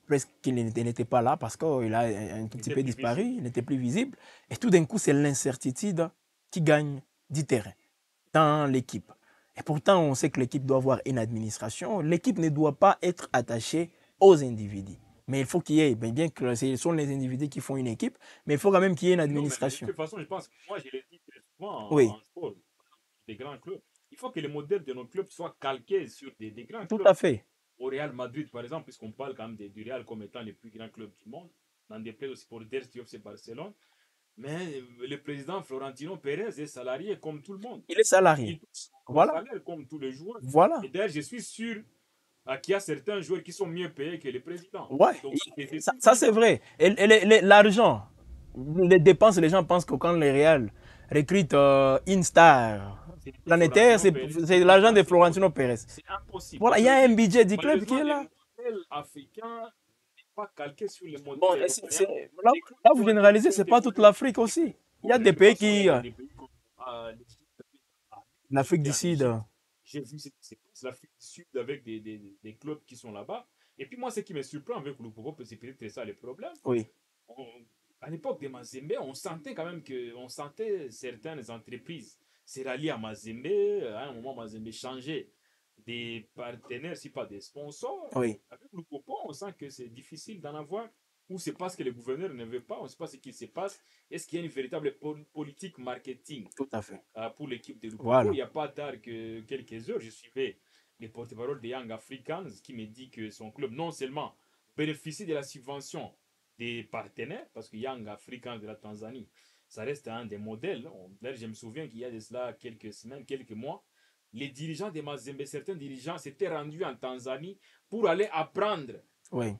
presque qu'il n'était pas là parce qu'il a un tout petit peu disparu, il n'était plus visible. Et tout d'un coup, c'est l'incertitude qui gagne du terrain dans l'équipe. Et pourtant, on sait que l'équipe doit avoir une administration. L'équipe ne doit pas être attachée aux individus. Mais il faut qu'il y ait, bien que ce sont les individus qui font une équipe, mais il faut quand même qu'il y ait une administration. Non, mais de toute façon, je pense que moi, je l'ai dit très souvent Oui. en sport, des grands clubs. Il faut que les modèles de nos clubs soient calqués sur des grands Tout clubs. à fait. Au Real Madrid, par exemple, puisqu'on parle quand même du Real comme étant les plus grands clubs du monde, dans des plays aussi pour le FC Barcelone. Mais le président Florentino Pérez est salarié comme tout le monde. Il est salarié. Il touche un Voilà. salaire comme tous les joueurs. Voilà. Et d'ailleurs, je suis sûr qu'il y a certains joueurs qui sont mieux payés que les présidents. Ouais, Donc, ça c'est vrai. Et l'argent, les dépenses, les gens pensent que quand le Real recrute une star planétaire, c'est l'argent de Florentino Pérez. C'est impossible. Voilà, il y a un budget du club qui est là. Le modèle africain n'est pas calqué sur les modèles. Bon, là, vous généralisez, c'est pas toute l'Afrique aussi. Il y a des pays qui. L'Afrique du Sud. J'ai vu ce qui se passe, l'Afrique du Sud avec des clubs qui sont là-bas. Et puis moi, ce qui me surprend avec le Lupopo, c'est peut-être ça le problème. Oui. À l'époque de Mazembe, on sentait quand même que certaines entreprises se rallier à Mazembe. À un moment, Mazembe changeait des partenaires, si pas des sponsors. Oui. Avec Lupopo, on sent que c'est difficile d'en avoir. Ou c'est parce que le gouverneur ne veut pas, on ne sait pas ce qui se passe. Est-ce qu'il y a une véritable politique marketing Tout à fait. Pour l'équipe de Lupopo? Voilà. Il n'y a pas tard que quelques heures, je suivais les porte-parole des Young Africans qui me dit que son club non seulement bénéficie de la subvention des partenaires, parce que Young Africans de la Tanzanie, ça reste un des modèles. D'ailleurs, je me souviens qu'il y a de cela quelques semaines, quelques mois, les dirigeants de Mazembe, certains dirigeants s'étaient rendus en Tanzanie pour aller apprendre. Oui.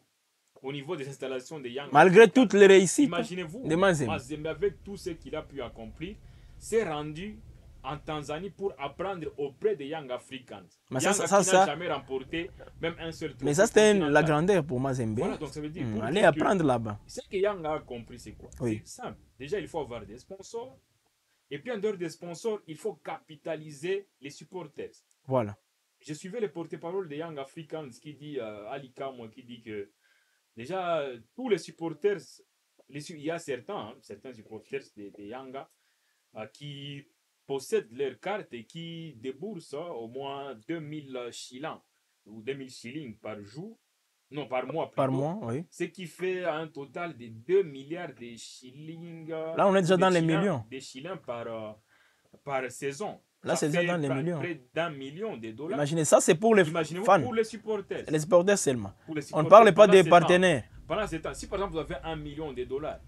Au niveau des installations de Young Malgré Africans, toutes les réussites, imaginez-vous, de Mazembe, avec tout ce qu'il a pu accomplir, s'est rendu en Tanzanie pour apprendre auprès des Young Africans. Mais Young ça n'a jamais remporté même un seul trophée. Mais ça, c'était la grandeur pour Mazembe. Voilà, donc ça veut dire aller apprendre là-bas. Ce que Young a compris, c'est quoi? Oui. C'est simple. Déjà, il faut avoir des sponsors. Et puis, en dehors des sponsors, il faut capitaliser les supporters. Voilà. Je suivais le porte-parole des Young Africans qui dit, Ali Kamwa, qui dit que déjà, tous les supporters, il y a certains supporters des Yanga qui possèdent leur carte et qui déboursent au moins 2000 shillings ou 2000 shillings par jour, non par mois plutôt, par mois, oui. Ce qui fait un total de 2 milliards de shillings. Là, on est déjà dans les millions. Des shillings par saison. Là, c'est déjà dans les millions. Près d'1 million de dollars. Imaginez, ça c'est pour les fans. Pour les supporters. Les supporters seulement. Supporters, on ne parle pas des partenaires. Pendant ce temps, si par exemple vous avez 1 million de dollars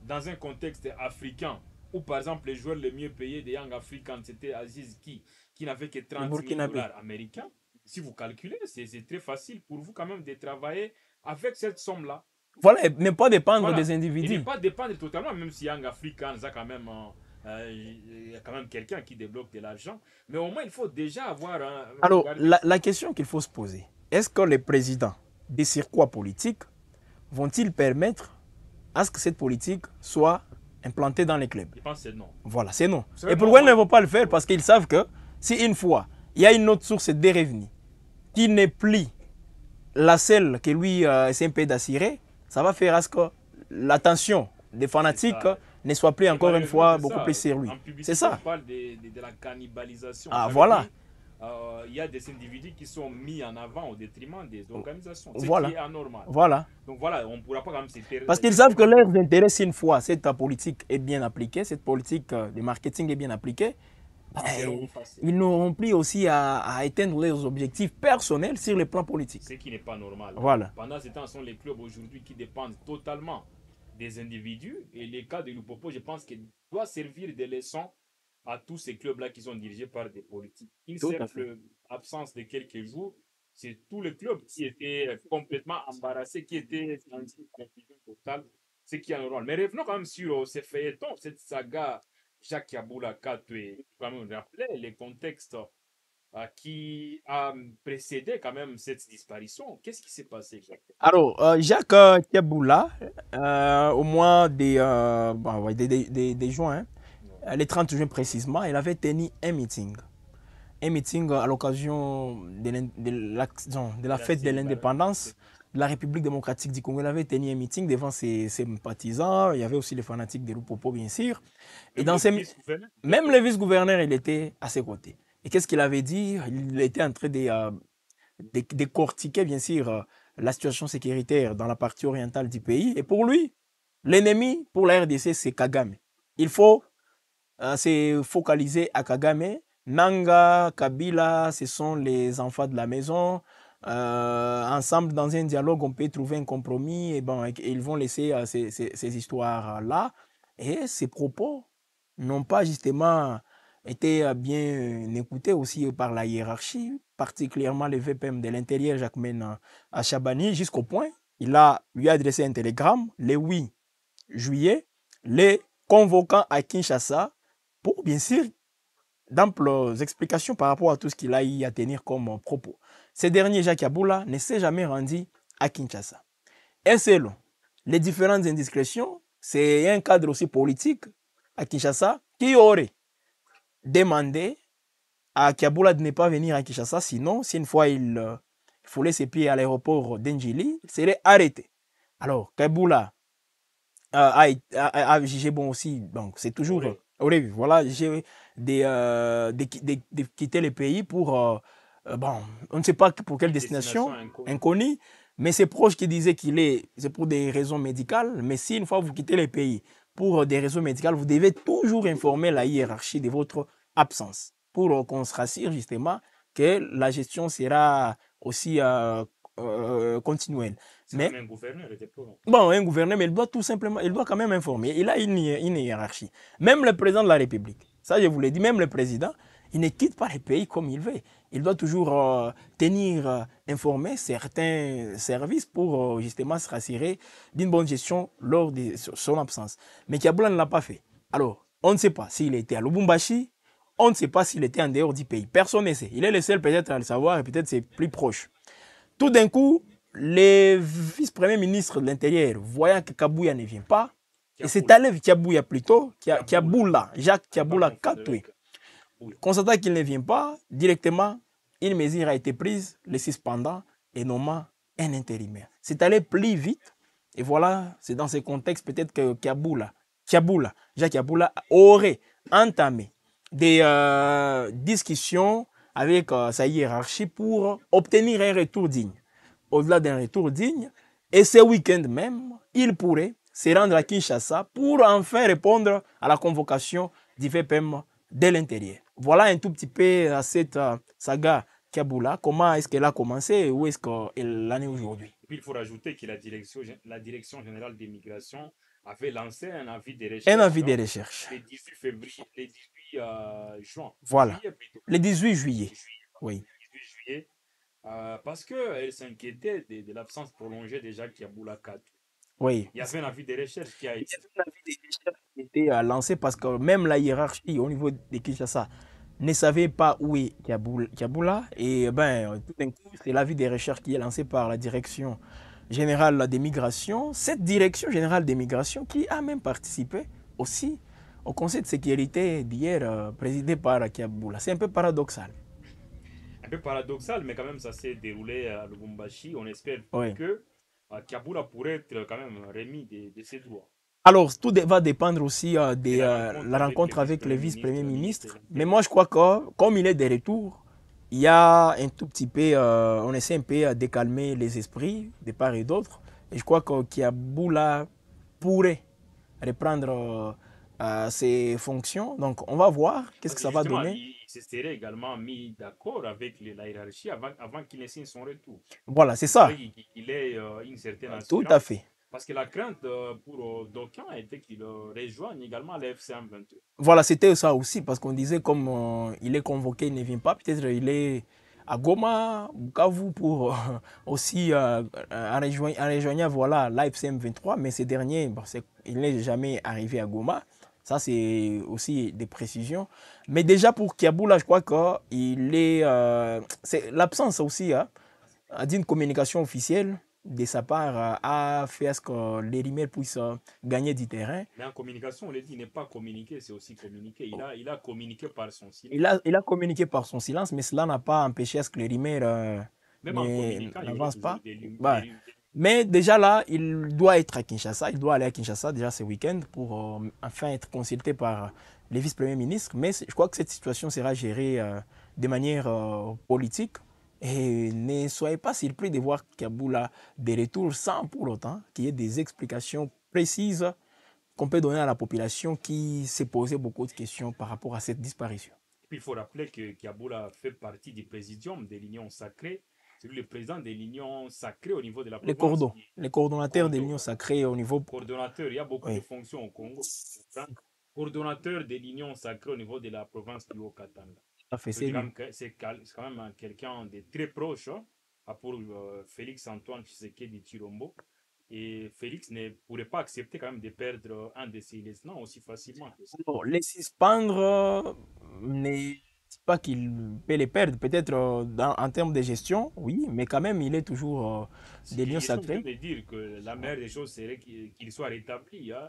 dans un contexte africain, où par exemple les joueurs les mieux payés des Young Africans, c'était Aziz qui n'avait que 30 000 dollars américains, si vous calculez, c'est très facile pour vous quand même de travailler avec cette somme-là. Voilà, ne pas dépendre des individus. Et ne pas dépendre totalement, même si Young Africans a quand même... il y a quand même quelqu'un qui débloque de l'argent, mais au moins il faut déjà avoir un... Alors, la question qu'il faut se poser, est-ce que les présidents des circuits politiques vont-ils permettre à ce que cette politique soit implantée dans les clubs? Je pense que c'est non. Voilà, c'est non. Et pourquoi ils ne vont pas le faire? Parce qu'ils savent que si une fois, il y a une autre source de revenus qui n'est plus la seule que lui essaie un peu d'assurer, ça va faire à ce que l'attention des fanatiques ne soit plus encore une fois beaucoup plus sur lui. C'est ça. On parle de la cannibalisation. Ah, voilà. Il y a des individus qui sont mis en avant au détriment des organisations. Voilà. Ce qui est anormal. Voilà. Donc voilà, on ne pourra pas quand même s'éteindre. Parce qu'ils savent que leurs intérêts, si une fois cette politique est bien appliquée, cette politique de marketing est bien appliquée, ils n'auront plus aussi à atteindre leurs objectifs personnels sur le plan politique. Ce qui n'est pas normal. Voilà. Pendant ce temps, ce sont les clubs aujourd'hui qui dépendent totalement des individus. Et les cas de Lupopo, je pense qu'il doit servir de leçon à tous ces clubs-là qui sont dirigés par des politiques. Une simple absence de quelques jours, c'est tous les clubs qui étaient complètement embarrassés, qui étaient dans une confusion totale, ce qui est normal. Mais revenons quand même sur ces feuilletons, cette saga Jacques Yaboula Katwe, quand même rappeler les contextes qui a précédé quand même cette disparition. Qu'est-ce qui s'est passé exactement? Alors, Jacques Yaboula, au mois de juin, le 30 juin précisément, il avait tenu un meeting. un meeting à l'occasion de la fête de l'indépendance C'est de la République démocratique du Congo. Il avait tenu un meeting devant ses partisans. Il y avait aussi les fanatiques de Lupopo, bien sûr. Et même dans le ces, vice-gouverneur était même présent. le vice-gouverneur, il était à ses côtés. Et qu'est-ce qu'il avait dit? Il était en train de décortiquer, bien sûr, la situation sécuritaire dans la partie orientale du pays. Et pour lui, l'ennemi pour la RDC, c'est Kagame. Il faut se focaliser à Kagame. Nanga, Kabila, ce sont les enfants de la maison. Ensemble, dans un dialogue, on peut trouver un compromis. Et bon, ils vont laisser ces histoires-là. Et ces propos n'ont pas justement été bien écoutés aussi par la hiérarchie, particulièrement le VPM de l'intérieur, Jacquemaine à Chabani, jusqu'au point, lui a adressé un télégramme le 8 juillet, les convoquant à Kinshasa pour, bien sûr, d'amples explications par rapport à tout ce qu'il a eu à tenir comme propos. Ce dernier, Jacques Yaboula, ne s'est jamais rendu à Kinshasa. Et selon les différentes indiscrétions, c'est un cadre aussi politique à Kinshasa qui aurait demandé à Kiaboula de ne pas venir à Kinshasa, sinon, si une fois il foulait ses pieds à l'aéroport d'Enjili, il serait arrêté. Alors, Kiaboula a jugé bon aussi, donc c'est toujours Oui, horrible, voilà, jugé de quitter le pays pour, bon, on ne sait pas pour quelle une destination destination, inconnue. inconnue, mais ses proches qui disaient c'est pour des raisons médicales, mais si une fois vous quittez le pays pour des raisons médicales, vous devez toujours informer la hiérarchie de votre absence pour qu'on se rassure justement que la gestion sera aussi continuelle. C'est Mais même un gouverneur était pro. bon, un gouverneur, mais il doit tout simplement, il doit quand même informer. Il a une hiérarchie. Même le président de la République, ça je vous l'ai dit, même le président, il ne quitte pas les pays comme il veut. Il doit toujours tenir informé certains services pour justement se rassurer d'une bonne gestion lors de son absence. Mais Kiaboula ne l'a pas fait. Alors, on ne sait pas s'il était à Lubumbashi, on ne sait pas s'il était en dehors du pays. Personne ne sait. Il est le seul peut-être à le savoir et peut-être c'est plus proche. Tout d'un coup, le vice-premier ministre de l'Intérieur, voyant que Kabouya ne vient pas, et c'est allé Kiabouya plutôt, Kiaboula, Jacques Kiaboula Katoué, constatant qu'il ne vient pas, directement, une mesure a été prise, le suspendant et nommant un intérimaire. C'est allé plus vite, et voilà, c'est dans ce contexte peut-être que Jacques Kiaboula aurait entamé des discussions avec sa hiérarchie pour obtenir un retour digne. Au-delà d'un retour digne, et ce week-end même, il pourrait se rendre à Kinshasa pour enfin répondre à la convocation du VPM de l'intérieur. Voilà un tout petit peu cette saga Kiaboula, comment est-ce qu'elle a commencé et où est-ce qu'elle en est aujourd'hui. Et puis il faut rajouter que la direction générale des migrations avait lancé un avis de Un recherche avis de recherche. le 18 février, le 18 juin, Voilà. juillet plutôt, Le 18 juillet. 18, Oui. 18 juillet, parce qu'elle s'inquiétait de l'absence prolongée de Jacques Yaboula 4. Oui. Il y avait un avis de recherche qui a été. Un avis de recherche qui était lancé parce que même la hiérarchie au niveau de Kinshasa ne savait pas où est Kiaboula. Et ben, tout d'un coup, c'est l'avis des recherches qui est lancé par la direction générale des migrations. Cette direction générale des migrations qui a même participé aussi au conseil de sécurité d'hier présidé par Kiaboula. C'est un peu paradoxal. Un peu paradoxal, mais quand même, ça s'est déroulé à Lubumbashi. On espère Oui. que Kiaboula pourrait être quand même remis de ses droits. Alors, tout va dépendre aussi de la Avec rencontre le avec le vice-premier vice-premier ministre de ministre. Mais l'Intérieur. moi, je crois que comme il est de retour, il y a un tout petit peu, on essaie un peu de calmer les esprits de part et d'autre. Et je crois que Kiaboula pourrait reprendre ses fonctions. Donc, on va voir qu'est-ce Parce que que ça va justement, donner. il se serait également mis d'accord avec la hiérarchie avant qu'il ne signe son retour. Voilà, c'est Il ça. fallait qu'il ait une certaine Tout à assurance. fait. Parce que la crainte pour d'aucuns était qu'il rejoigne également la FCM22. Voilà, c'était ça aussi, parce qu'on disait comme il est convoqué, il ne vient pas, peut-être il est à Goma, Bukavu, pour aussi en rejoignant voilà, l'AFCM 23, mais ces derniers, bon, il n'est jamais arrivé à Goma. Ça, c'est aussi des précisions. Mais déjà pour Kiaboula, je crois qu'il est. C'est l'absence aussi d'une communication officielle de sa part, a fait à ce que les Rimel puissent gagner du terrain. Mais en communication, on l'a dit, n'est pas communiquer, c'est aussi communiquer. Il a communiqué par son silence. Il a communiqué par son silence, mais cela n'a pas empêché à ce que les Rimel Même en communiquant, il y aurait n'avancent toujours pas. Ouais. Mais déjà là, il doit être à Kinshasa, il doit aller à Kinshasa déjà ce week-end pour enfin être consulté par les vice-premiers ministres. Mais je crois que cette situation sera gérée de manière politique. Et ne soyez pas surpris de voir Kaboul a des retours sans pour autant qu'il y ait des explications précises qu'on peut donner à la population qui s'est posé beaucoup de questions par rapport à cette disparition. Puis il faut rappeler que Kiaboula fait partie du présidium de l'Union sacrée. C'est lui le président de l'Union sacrée au niveau de la province. Les coordonnateurs de l'Union Cordo, sacrée au niveau... coordonnateur, il y a beaucoup de Oui, fonctions au Congo. Coordonnateur de l'Union sacrée au niveau de la province du Haut-Katanga. tout à fait, C'est c'est lui. quand même quelqu'un de très proche hein, pour Félix Antoine Tshisekedi Chilombo. Et Félix ne pourrait pas accepter quand même de perdre un de ses lieutenants aussi facilement que ça. Bon, les suspendre n'est pas qu'il peut les perdre, peut-être en termes de gestion, oui, mais quand même, il est toujours Si des lions les gens viennent sacrés. de dire que la meilleure des choses serait qu'il soit rétabli hein,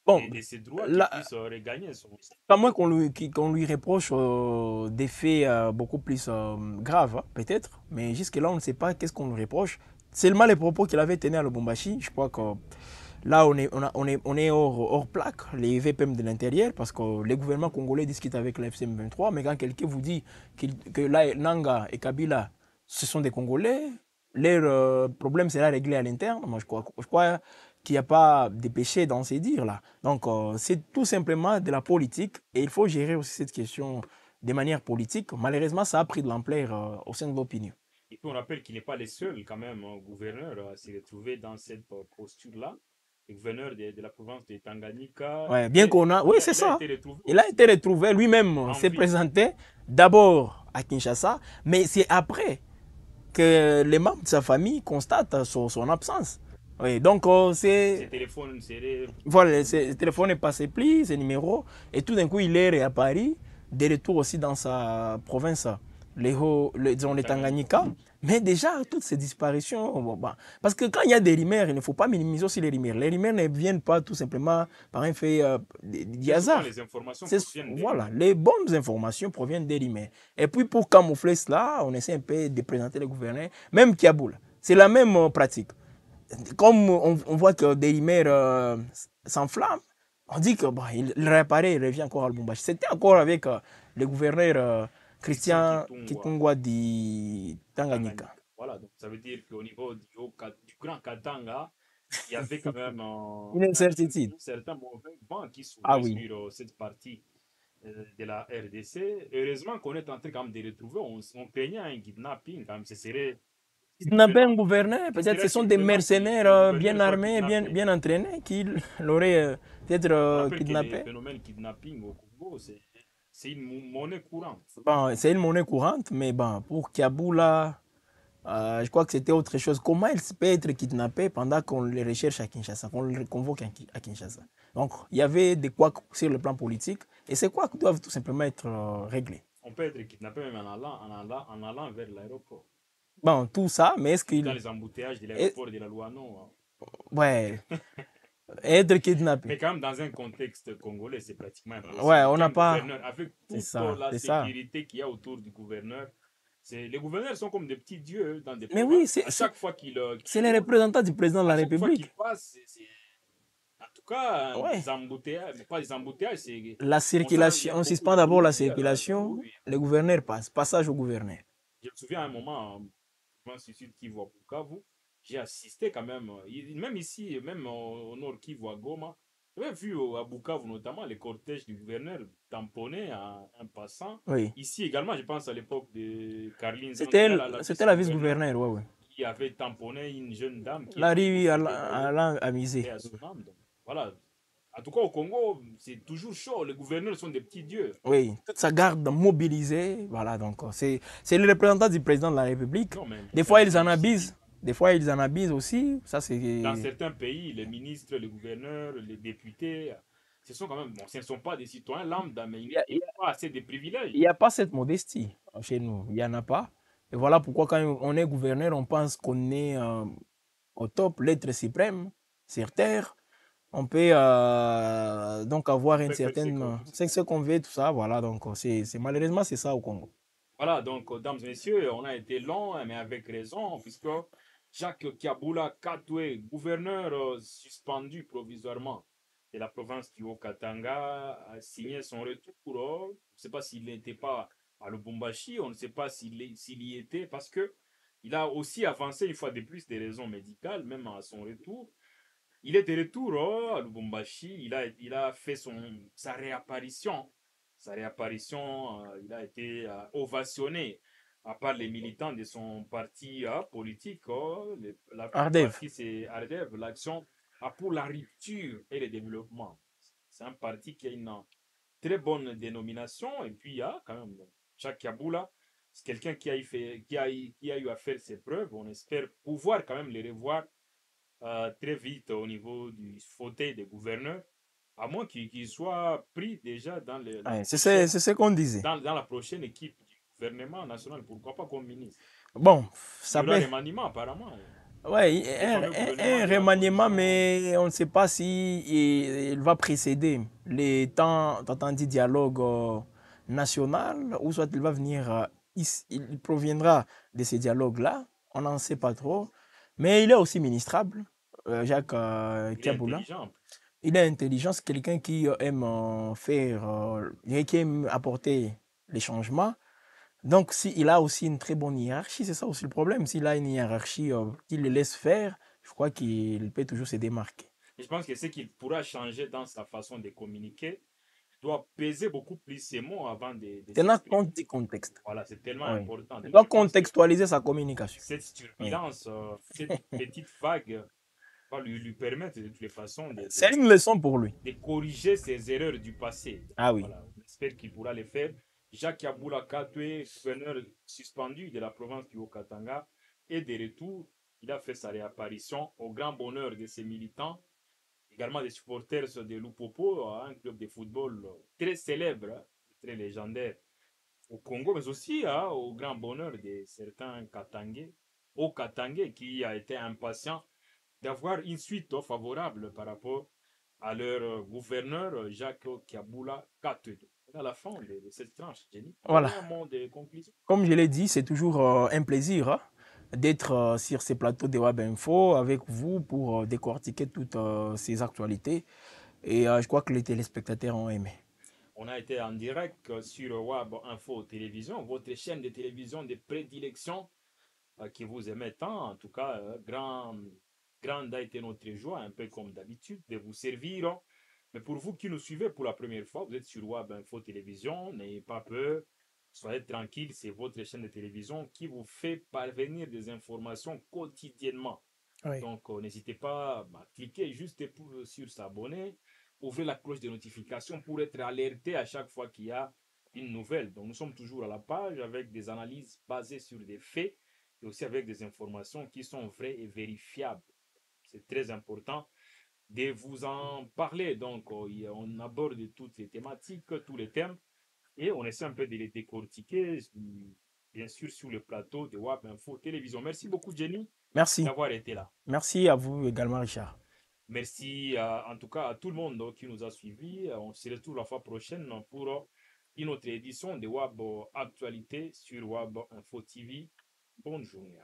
Bon, de ses droits, qu'il là, puisse regagner son. pas moins qu'on lui reproche des faits beaucoup plus graves, hein, peut-être, mais jusque-là, on ne sait pas qu'est-ce qu'on lui reproche. Seulement les propos qu'il avait tenus à Lubumbashi, je crois que là, on est hors plaque, les VPM de l'intérieur, parce que les gouvernements congolais discutent avec la FCM 23, mais quand quelqu'un vous dit que là, Nanga et Kabila, ce sont des Congolais, leur problème sera réglé à l'interne, moi je crois qu'il n'y a pas de péché dans ces dires-là. Donc, c'est tout simplement de la politique, et il faut gérer aussi cette question de manière politique. Malheureusement, ça a pris de l'ampleur au sein de l'opinion. Et puis on rappelle qu'il n'est pas le seul quand même gouverneur à se retrouver dans cette posture-là. Le gouverneur de la province de Tanganyika, Ouais, bien qu'on a... Oui, c'est il a ça. été retrouvé Il a aussi été retrouvé, lui-même en s'est vie. présenté d'abord à Kinshasa, mais c'est après que les membres de sa famille constatent son absence. Oui, donc Ses c'est... téléphones seraient Voilà, oubliés. le téléphone est passé pli, ses numéros, et tout d'un coup, il est à Paris, de retour aussi dans sa province, disons, Le les Tanganyika. Tanganyika. Mais déjà, toutes ces disparitions, bon, bah, parce que quand il y a des rumeurs, il ne faut pas minimiser aussi les rumeurs. Les rumeurs ne viennent pas tout simplement par un fait du Très souvent, hasard. les informations proviennent des Voilà, rumeurs. les bonnes informations proviennent des rumeurs. Et puis pour camoufler cela, on essaie un peu de présenter le gouverneur, même Kiaboul. C'est la même pratique. Comme on voit que des rumeurs s'enflamment, on dit que bon, il réapparaît, il revient encore à Lubumbashi. C'était encore avec le gouverneur Christian Christian Kitungwa, Kitungwa di Tanganyika. Tanganyika. Voilà, donc ça veut dire qu'au niveau du Grand Katanga, il y avait quand même Une incertitude. un certain mauvais vent qui Ah soufflait oui. sur cette partie de la RDC. Heureusement qu'on est en train quand même de retrouver, on craignait un kidnapping, quand même, Kidnapper un gouverneur, ce peut-être ce serait sont des surprenant mercenaires que le gouverneur bien soit armés, kidnappé. bien entraînés qui l'auraient peut-être On rappelle que les kidnappé. phénomènes kidnapping au Congo, c'est une monnaie courante. Bon, c'est une monnaie courante, mais bon, pour Kiaboula, je crois que c'était autre chose. Comment il peut être kidnappé pendant qu'on le recherche à Kinshasa, qu'on le convoque à Kinshasa? Donc, il y avait des couacs sur le plan politique, et ces couacs doivent tout simplement être réglés. On peut être kidnappé même en allant vers l'aéroport. Bon, tout ça, mais est-ce Dans qu'il... les embouteillages de l'aéroport de la Louano. Ouais, être Mais kidnappé. quand même, dans un contexte congolais, c'est pratiquement Ouais, impossible. on n'a Qu'un pas... gouverneur, avec C'est toute ça, la c'est ça. sécurité qu'il y a autour du gouverneur, les gouverneurs sont comme des petits dieux dans des Mais oui, provinces. À chaque fois c'est les représentants du président de la à chaque fois République. qu'il passe, en tout cas Ouais. des embouteillages, mais pas des embouteillages, La on sent il y a circulation, on beaucoup suspend de d'abord la bruit. circulation, Oui. le gouverneur passe, passage au gouverneur. Je me souviens à un moment, je pense ici Kivu à Bukavu, j'ai assisté quand même, même ici, même au nord Kivu à Goma, j'avais vu à Bukavu notamment les cortèges du gouverneur tamponner un passant. Oui. Ici également, je pense à l'époque de Carline C'était Zanzia, la c'était la vice-gouverneur, vice-gouverneur, ouais, ouais. qui avait tamponné une jeune dame qui La était rue décédée d'ailleurs, à miser. et à son âme. Donc, voilà. En tout cas, au Congo, c'est toujours chaud. Les gouverneurs sont des petits dieux. Oui, toute sa garde mobilisée. Voilà, donc c'est le représentant du président de la République. Non, mais Des ça fois, n'est ils pas en justifié. abusent. Des fois, ils en abusent aussi. Ça, Dans c'est... certains pays, les ministres, les gouverneurs, les députés, ce sont quand même, bon, ce ne sont pas des citoyens lambda, mais Il ils n'ont pas assez de il privilèges. y a pas cette modestie chez nous. Il n'y en a pas. Et voilà pourquoi quand on est gouverneur, on pense qu'on est au top, l'être suprême sur terre. On peut donc avoir une certaine... C'est ce qu'on veut, tout ça, voilà. Donc, malheureusement, c'est ça au Congo. Voilà, donc, mesdames et messieurs, on a été long, mais avec raison, puisque Jacques Kiabula Katwe, gouverneur suspendu provisoirement de la province du Haut-Katanga, a signé son retour. On ne sait pas s'il n'était pas à Lubumbashi, on ne sait pas s'il y était, parce que il a aussi avancé une fois de plus des raisons médicales, même à son retour. Il est de retour à Lubumbashi, il a fait sa réapparition. Sa réapparition, il a été ovationné à part les militants de son parti politique. La Ardev. partie, c'est Ardev, l'action pour la rupture et le développement. C'est un parti qui a une très bonne dénomination. Et puis, il y a quand même Jacques Kiabula, c'est quelqu'un qui a eu à faire ses preuves. On espère pouvoir quand même les revoir très vite au niveau du fauteuil des gouverneurs, à moins qu'il soit pris déjà dans c'est ce qu'on disait. Dans la prochaine équipe du gouvernement national, pourquoi pas comme ministre. Bon, ça peut... Il y aura un remaniement apparemment. Oui, un remaniement, mais on ne sait pas si il va précéder les temps d'attendu dialogue national, ou soit il va venir, il proviendra de ces dialogues-là, on n'en sait pas trop. Mais il est aussi ministrable, Jacques Kiabula. Il est intelligent, c'est quelqu'un qui aime qui aime apporter les changements. Donc, s'il a aussi une très bonne hiérarchie, c'est ça aussi le problème. S'il a une hiérarchie qu'il le laisse faire, je crois qu'il peut toujours se démarquer. Et je pense que ce qu'il pourra changer dans sa façon de communiquer doit peser beaucoup plus ses mots avant de tenant compte du contexte. Voilà, c'est tellement important. Il doit contextualiser sa communication. Cette turbulence, cette petite vague va lui permettre de toutes les façons c'est une leçon pour lui. De corriger ses erreurs du passé. Ah oui. Voilà, j'espère qu'il pourra le faire. Jacques Kiabula Katwe, gouverneur suspendu de la province du Haut-Katanga, est de retour. Il a fait sa réapparition au grand bonheur de ses militants, également des supporters de Lupopo, un club de football très célèbre, très légendaire au Congo, mais aussi au grand bonheur de certains Katangais, au Katangais qui a été impatient d'avoir une suite favorable par rapport à leur gouverneur Jacques Kiabula Katwe. À la fin de cette tranche, Jenny. Voilà. Un mot de conclusion. Comme je l'ai dit, c'est toujours un plaisir d'être sur ces plateaux de Web Info avec vous pour décortiquer toutes ces actualités. Et je crois que les téléspectateurs ont aimé. On a été en direct sur Web Info Télévision, votre chaîne de télévision de prédilection qui vous aimait tant. En tout cas, grande a été notre joie, un peu comme d'habitude, de vous servir. Mais pour vous qui nous suivez pour la première fois, vous êtes sur Web Info Télévision, n'ayez pas peur, soyez tranquille, c'est votre chaîne de télévision qui vous fait parvenir des informations quotidiennement. Oui. Donc, n'hésitez pas à cliquer juste sur s'abonner, ouvrez la cloche de notification pour être alerté à chaque fois qu'il y a une nouvelle. Donc, nous sommes toujours à la page avec des analyses basées sur des faits et aussi avec des informations qui sont vraies et vérifiables. C'est très important de vous en parler. Donc, on aborde toutes les thématiques, tous les thèmes, et on essaie un peu de les décortiquer, bien sûr, sur le plateau de Web Info Télévision. Merci beaucoup, Jenny. Merci d'avoir été là. Merci à vous également, Richard. Merci en tout cas à tout le monde qui nous a suivis. On se retrouve la fois prochaine pour une autre édition de Web Actualité sur Web Info TV. Bonne journée.